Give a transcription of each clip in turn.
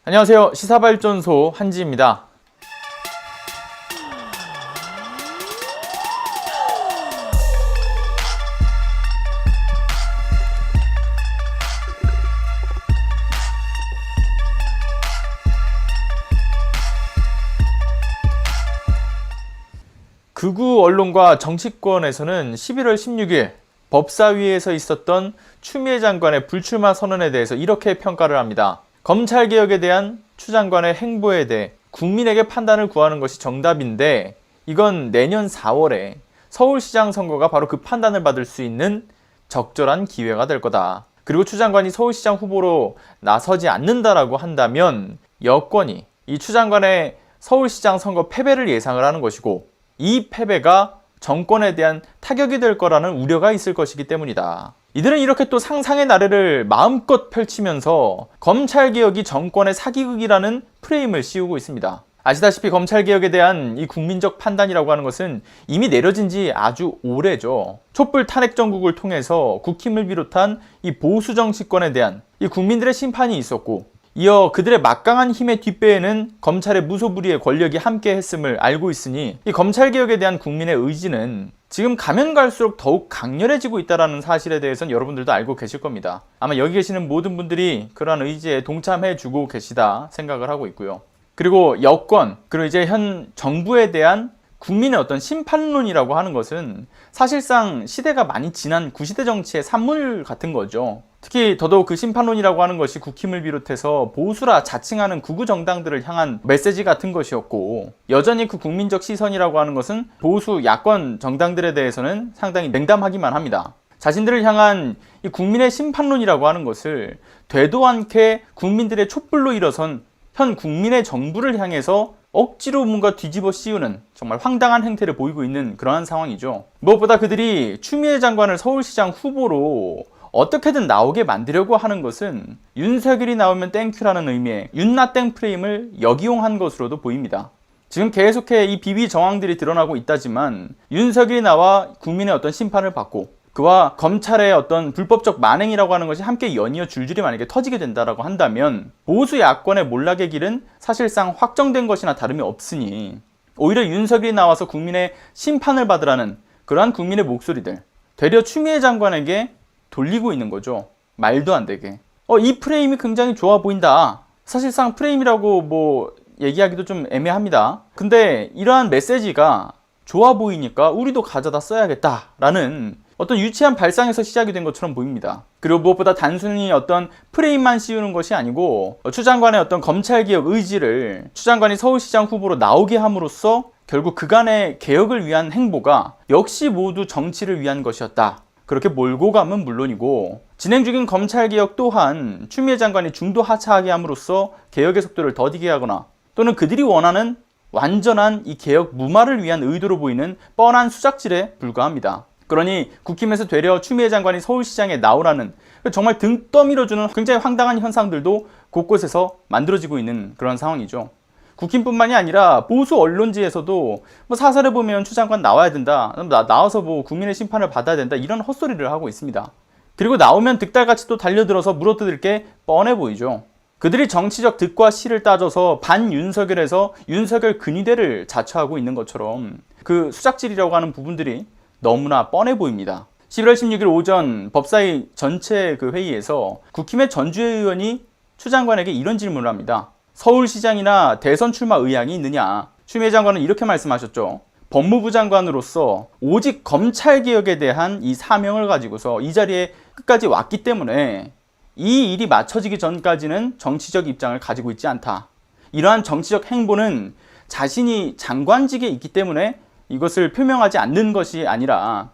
안녕하세요. 시사발전소 한지입니다. 극우 언론과 정치권에서는 11월 16일 법사위에서 있었던 추미애 장관의 불출마 선언에 대해서 이렇게 평가를 합니다. 검찰개혁에 대한 추 장관의 행보에 대해 국민에게 판단을 구하는 것이 정답인데 이건 내년 4월에 서울시장 선거가 바로 그 판단을 받을 수 있는 적절한 기회가 될 거다. 그리고 추 장관이 서울시장 후보로 나서지 않는다라고 한다면 여권이 이 추 장관의 서울시장 선거 패배를 예상을 하는 것이고 이 패배가 정권에 대한 타격이 될 거라는 우려가 있을 것이기 때문이다. 이들은 이렇게 또 상상의 나래를 마음껏 펼치면서 검찰개혁이 정권의 사기극이라는 프레임을 씌우고 있습니다. 아시다시피 검찰개혁에 대한 이 국민적 판단이라고 하는 것은 이미 내려진 지 아주 오래죠. 촛불 탄핵 정국을 통해서 국힘을 비롯한 이 보수 정치권에 대한 이 국민들의 심판이 있었고 이어 그들의 막강한 힘의 뒷배에는 검찰의 무소불위의 권력이 함께 했음을 알고 있으니 이 검찰개혁에 대한 국민의 의지는 지금 가면 갈수록 더욱 강렬해지고 있다는 사실에 대해서는 여러분들도 알고 계실 겁니다. 아마 여기 계시는 모든 분들이 그러한 의지에 동참해주고 계시다 생각을 하고 있고요. 그리고 여권, 그리고 이제 현 정부에 대한 국민의 어떤 심판론이라고 하는 것은 사실상 시대가 많이 지난 구시대 정치의 산물 같은 거죠. 특히 더더욱 그 심판론이라고 하는 것이 국힘을 비롯해서 보수라 자칭하는 극우 정당들을 향한 메시지 같은 것이었고 여전히 그 국민적 시선이라고 하는 것은 보수 야권 정당들에 대해서는 상당히 냉담하기만 합니다. 자신들을 향한 이 국민의 심판론이라고 하는 것을 되도 않게 국민들의 촛불로 일어선 현 국민의 정부를 향해서 억지로 뭔가 뒤집어 씌우는 정말 황당한 행태를 보이고 있는 그러한 상황이죠. 무엇보다 그들이 추미애 장관을 서울시장 후보로 어떻게든 나오게 만들려고 하는 것은 윤석열이 나오면 땡큐라는 의미의 윤나땡 프레임을 역이용한 것으로도 보입니다. 지금 계속해 이 비비 정황들이 드러나고 있다지만 윤석열이 나와 국민의 어떤 심판을 받고 그와 검찰의 어떤 불법적 만행이라고 하는 것이 함께 연이어 줄줄이 만약에 터지게 된다라고 한다면 보수 야권의 몰락의 길은 사실상 확정된 것이나 다름이 없으니 오히려 윤석열이 나와서 국민의 심판을 받으라는 그러한 국민의 목소리들 되려 추미애 장관에게 돌리고 있는 거죠. 말도 안 되게. 이 프레임이 굉장히 좋아 보인다. 사실상 프레임이라고 뭐 얘기하기도 좀 애매합니다. 근데 이러한 메시지가 좋아 보이니까 우리도 가져다 써야겠다라는 어떤 유치한 발상에서 시작이 된 것처럼 보입니다. 그리고 무엇보다 단순히 어떤 프레임만 씌우는 것이 아니고 추 장관의 어떤 검찰개혁 의지를 추 장관이 서울시장 후보로 나오게 함으로써 결국 그간의 개혁을 위한 행보가 역시 모두 정치를 위한 것이었다. 그렇게 몰고 가면 물론이고 진행 중인 검찰개혁 또한 추미애 장관이 중도 하차하게 함으로써 개혁의 속도를 더디게 하거나 또는 그들이 원하는 완전한 이 개혁 무마를 위한 의도로 보이는 뻔한 수작질에 불과합니다. 그러니 국힘에서 되려 추미애 장관이 서울시장에 나오라는 정말 등 떠밀어주는 굉장히 황당한 현상들도 곳곳에서 만들어지고 있는 그런 상황이죠. 국힘뿐만이 아니라 보수 언론지에서도 뭐 사설에 보면 추 장관 나와야 된다, 나와서 뭐 국민의 심판을 받아야 된다 이런 헛소리를 하고 있습니다. 그리고 나오면 득달같이 또 달려들어서 물어뜯을 게 뻔해 보이죠. 그들이 정치적 득과 실을 따져서 반윤석열에서 윤석열 근위대를 자처하고 있는 것처럼 그 수작질이라고 하는 부분들이 너무나 뻔해 보입니다. 11월 16일 오전 법사위 전체 그 회의에서 국힘의 전주혜 의원이 추 장관에게 이런 질문을 합니다. 서울시장이나 대선 출마 의향이 있느냐? 추미애 장관은 이렇게 말씀하셨죠. 법무부 장관으로서 오직 검찰개혁에 대한 이 사명을 가지고서 이 자리에 끝까지 왔기 때문에 이 일이 맞춰지기 전까지는 정치적 입장을 가지고 있지 않다. 이러한 정치적 행보는 자신이 장관직에 있기 때문에 이것을 표명하지 않는 것이 아니라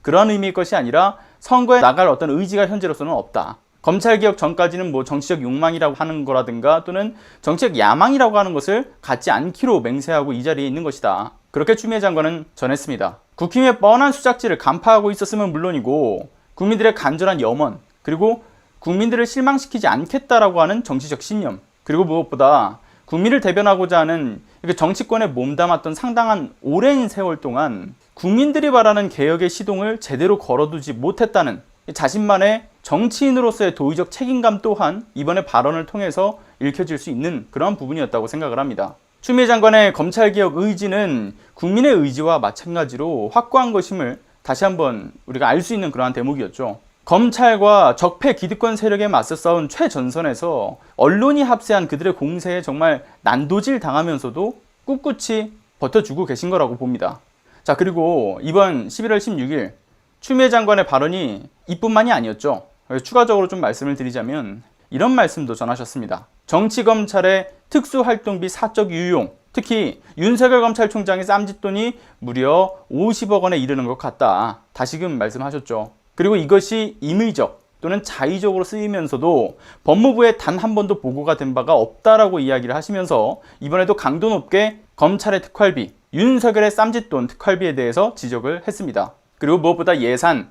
그러한 의미의 것이 아니라 선거에 나갈 어떤 의지가 현재로서는 없다. 검찰개혁 전까지는 뭐 정치적 욕망이라고 하는 거라든가 또는 정치적 야망이라고 하는 것을 갖지 않기로 맹세하고 이 자리에 있는 것이다. 그렇게 추미애 장관은 전했습니다. 국힘의 뻔한 수작질을 간파하고 있었으면 물론이고 국민들의 간절한 염원 그리고 국민들을 실망시키지 않겠다라고 하는 정치적 신념 그리고 무엇보다 국민을 대변하고자 하는 정치권에 몸담았던 상당한 오랜 세월 동안 국민들이 바라는 개혁의 시동을 제대로 걸어두지 못했다는 자신만의 정치인으로서의 도의적 책임감 또한 이번에 발언을 통해서 읽혀질 수 있는 그런 부분이었다고 생각을 합니다. 추미애 장관의 검찰개혁 의지는 국민의 의지와 마찬가지로 확고한 것임을 다시 한번 우리가 알 수 있는 그러한 대목이었죠. 검찰과 적폐 기득권 세력에 맞서 싸운 최전선에서 언론이 합세한 그들의 공세에 정말 난도질 당하면서도 꿋꿋이 버텨주고 계신 거라고 봅니다. 자, 그리고 이번 11월 16일 추미애 장관의 발언이 이뿐만이 아니었죠. 추가적으로 좀 말씀을 드리자면 이런 말씀도 전하셨습니다. 정치검찰의 특수활동비 사적 유용, 특히 윤석열 검찰총장의 쌈짓돈이 무려 50억 원에 이르는 것 같다. 다시금 말씀하셨죠. 그리고 이것이 임의적 또는 자의적으로 쓰이면서도 법무부에 단 한 번도 보고가 된 바가 없다라고 이야기를 하시면서 이번에도 강도 높게 검찰의 특활비, 윤석열의 쌈짓돈 특활비에 대해서 지적을 했습니다. 그리고 무엇보다 예산,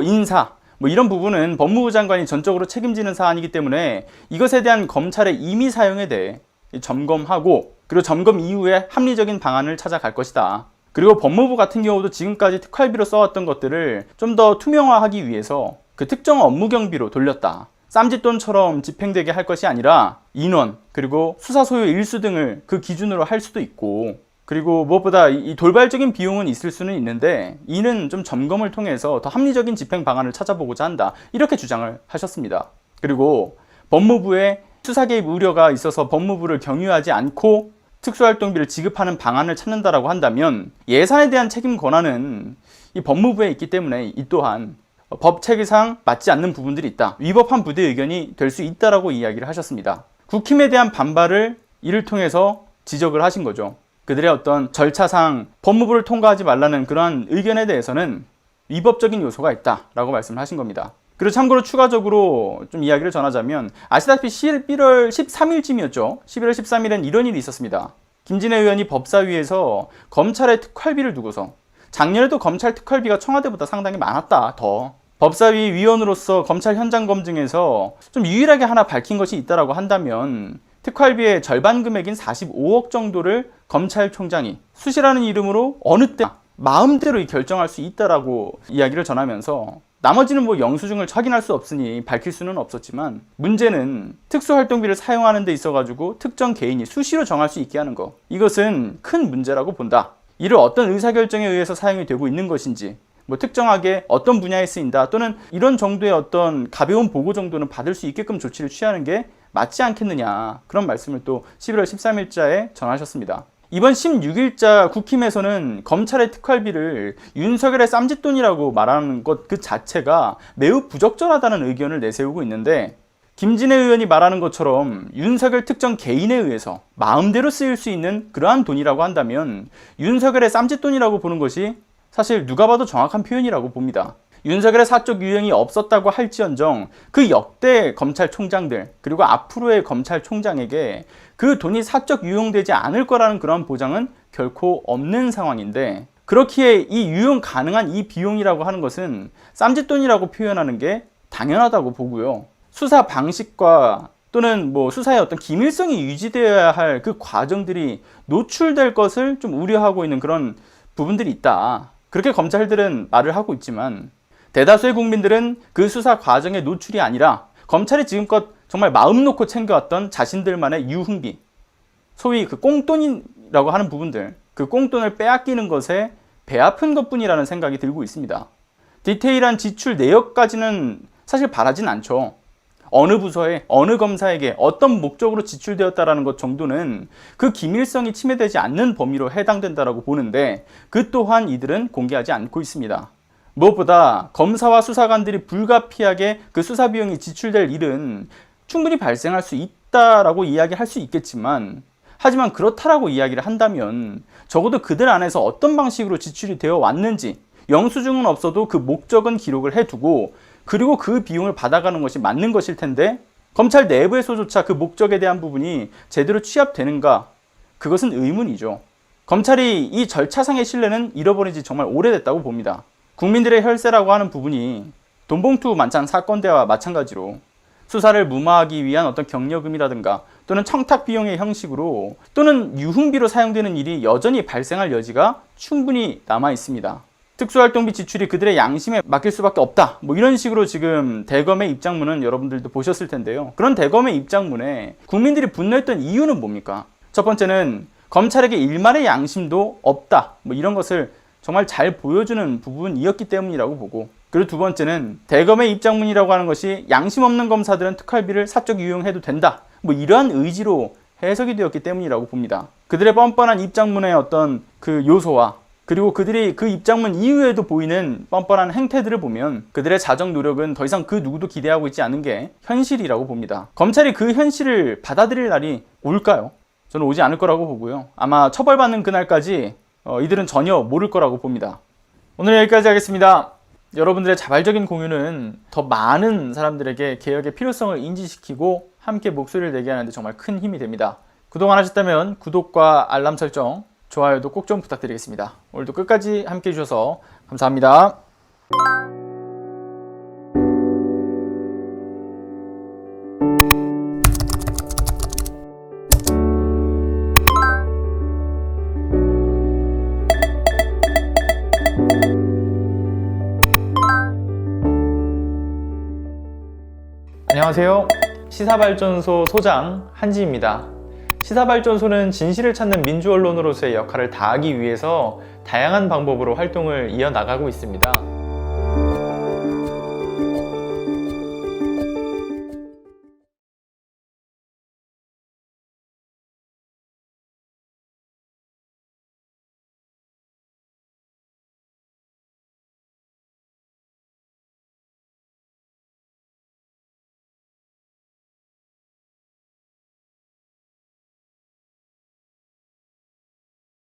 인사, 이런 부분은 법무부 장관이 전적으로 책임지는 사안이기 때문에 이것에 대한 검찰의 임의 사용에 대해 점검하고 그리고 점검 이후에 합리적인 방안을 찾아갈 것이다. 그리고 법무부 같은 경우도 지금까지 특활비로 써왔던 것들을 좀 더 투명화하기 위해서 그 특정 업무 경비로 돌렸다. 쌈짓돈처럼 집행되게 할 것이 아니라 인원 그리고 수사 소요 일수 등을 그 기준으로 할 수도 있고 그리고 무엇보다 이 돌발적인 비용은 있을 수는 있는데 이는 좀 점검을 통해서 더 합리적인 집행 방안을 찾아보고자 한다. 이렇게 주장을 하셨습니다. 그리고 법무부에 수사 개입 우려가 있어서 법무부를 경유하지 않고 특수활동비를 지급하는 방안을 찾는다라고 한다면 예산에 대한 책임 권한은 이 법무부에 있기 때문에 이 또한 법 체계상 맞지 않는 부분들이 있다. 위법한 부대 의견이 될 수 있다라고 이야기를 하셨습니다. 국힘에 대한 반발을 이를 통해서 지적을 하신 거죠. 그들의 어떤 절차상 법무부를 통과하지 말라는 그러한 의견에 대해서는 위법적인 요소가 있다라고 말씀을 하신 겁니다. 그리고 참고로 추가적으로 좀 이야기를 전하자면 아시다시피 11월 13일쯤이었죠. 11월 13일엔 이런 일이 있었습니다. 김진애 의원이 법사위에서 검찰의 특활비를 두고서 작년에도 검찰 특활비가 청와대보다 상당히 많았다. 더 법사위 위원으로서 검찰 현장 검증에서 좀 유일하게 하나 밝힌 것이 있다라고 한다면 특활비의 절반 금액인 45억 정도를 검찰총장이 수시라는 이름으로 어느 때 마음대로 결정할 수 있다라고 이야기를 전하면서 나머지는 영수증을 확인할 수 없으니 밝힐 수는 없었지만 문제는 특수활동비를 사용하는 데 있어가지고 특정 개인이 수시로 정할 수 있게 하는 것, 이것은 큰 문제라고 본다. 이를 어떤 의사결정에 의해서 사용이 되고 있는 것인지 특정하게 어떤 분야에 쓰인다 또는 이런 정도의 어떤 가벼운 보고 정도는 받을 수 있게끔 조치를 취하는 게 맞지 않겠느냐, 그런 말씀을 또 11월 13일자에 전하셨습니다. 이번 16일자 국힘에서는 검찰의 특활비를 윤석열의 쌈짓돈이라고 말하는 것 그 자체가 매우 부적절하다는 의견을 내세우고 있는데, 김진애 의원이 말하는 것처럼 윤석열 특정 개인에 의해서 마음대로 쓰일 수 있는 그러한 돈이라고 한다면 윤석열의 쌈짓돈이라고 보는 것이 사실 누가 봐도 정확한 표현이라고 봅니다. 윤석열의 사적 유형이 없었다고 할지언정 그 역대 검찰총장들 그리고 앞으로의 검찰총장에게 그 돈이 사적 유용되지 않을 거라는 그런 보장은 결코 없는 상황인데, 그렇기에 이 유용 가능한 이 비용이라고 하는 것은 쌈짓돈이라고 표현하는 게 당연하다고 보고요. 수사 방식과 또는 수사의 어떤 기밀성이 유지되어야 할 그 과정들이 노출될 것을 좀 우려하고 있는 그런 부분들이 있다. 그렇게 검찰들은 말을 하고 있지만 대다수의 국민들은 그 수사 과정의 노출이 아니라 검찰이 지금껏 정말 마음 놓고 챙겨왔던 자신들만의 유흥비, 소위 그 꽁돈이라고 하는 부분들, 그 꽁돈을 빼앗기는 것에 배 아픈 것뿐이라는 생각이 들고 있습니다. 디테일한 지출 내역까지는 사실 바라진 않죠. 어느 부서에 어느 검사에게 어떤 목적으로 지출되었다라는 것 정도는 그 기밀성이 침해되지 않는 범위로 해당된다라고 보는데 그 또한 이들은 공개하지 않고 있습니다. 무엇보다 검사와 수사관들이 불가피하게 그 수사 비용이 지출될 일은 충분히 발생할 수 있다라고 이야기할 수 있겠지만, 하지만 그렇다라고 이야기를 한다면 적어도 그들 안에서 어떤 방식으로 지출이 되어 왔는지 영수증은 없어도 그 목적은 기록을 해두고 그리고 그 비용을 받아가는 것이 맞는 것일 텐데 검찰 내부에서조차 그 목적에 대한 부분이 제대로 취합되는가, 그것은 의문이죠. 검찰이 이 절차상의 신뢰는 잃어버린 지 정말 오래됐다고 봅니다. 국민들의 혈세라고 하는 부분이 돈봉투 만찬 사건대와 마찬가지로 수사를 무마하기 위한 어떤 경력금이라든가 또는 청탁 비용의 형식으로 또는 유흥비로 사용되는 일이 여전히 발생할 여지가 충분히 남아 있습니다. 특수활동비 지출이 그들의 양심에 맡길 수밖에 없다. 뭐 이런 식으로 지금 대검의 입장문은 여러분들도 보셨을 텐데요. 그런 대검의 입장문에 국민들이 분노했던 이유는 뭡니까? 첫 번째는 검찰에게 일말의 양심도 없다. 뭐 이런 것을 정말 잘 보여주는 부분이었기 때문이라고 보고, 그리고 두 번째는 대검의 입장문이라고 하는 것이 양심 없는 검사들은 특활비를 사적 유용해도 된다. 뭐 이러한 의지로 해석이 되었기 때문이라고 봅니다. 그들의 뻔뻔한 입장문의 어떤 그 요소와 그리고 그들이 그 입장문 이후에도 보이는 뻔뻔한 행태들을 보면 그들의 자정 노력은 더 이상 그 누구도 기대하고 있지 않은 게 현실이라고 봅니다. 검찰이 그 현실을 받아들일 날이 올까요? 저는 오지 않을 거라고 보고요. 아마 처벌받는 그날까지 이들은 전혀 모를 거라고 봅니다. 오늘 여기까지 하겠습니다. 여러분들의 자발적인 공유는 더 많은 사람들에게 개혁의 필요성을 인지시키고 함께 목소리를 내게 하는데 정말 큰 힘이 됩니다. 구독 안 하셨다면 구독과 알람 설정, 좋아요도 꼭 좀 부탁드리겠습니다. 오늘도 끝까지 함께 해주셔서 감사합니다. 안녕하세요. 시사발전소 소장 한지입니다. 시사발전소는 진실을 찾는 민주언론으로서의 역할을 다하기 위해서 다양한 방법으로 활동을 이어나가고 있습니다.